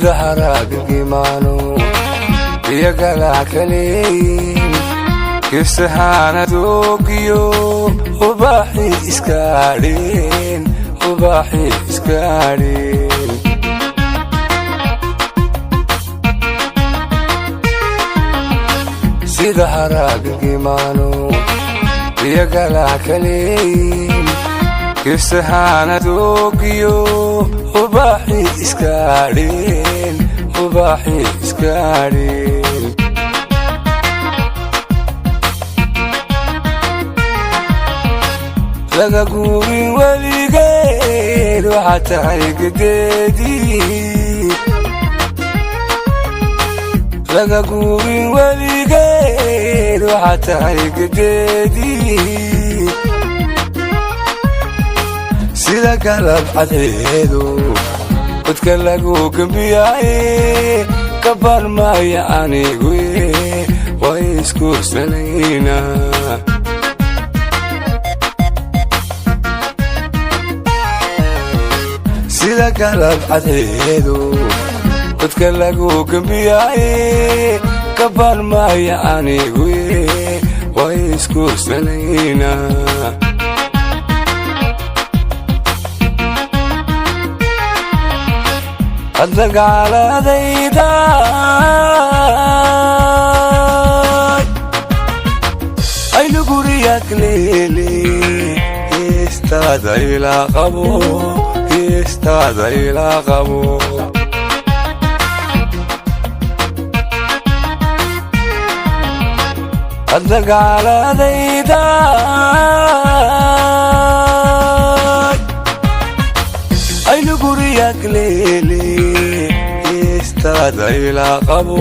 sida haraagigimaano iyagala kaleyn kisahaana doogiyo ubaaxi iskaadheen sida haraagigimaano iyagala kaleyn kisahaana doogiyo ubaaxi iskaadheen laga guurin weligeed waxaa tahay gedeedii laga guurin weligeed waxaa tahay gedeedii sida galab cadceedo dadka lagu gambiyaaye ka barmaya anigu way iskuursanaynaa sida galab cadceedo dadka lagu gambiyaaye ka barmaya anigu way iskuursanaynaa hadda gaaladayda aynu guriyaad leele heestaada ilaa qabo hadda gaaladayda aynu guriyaad leele heestaada ilaa qabo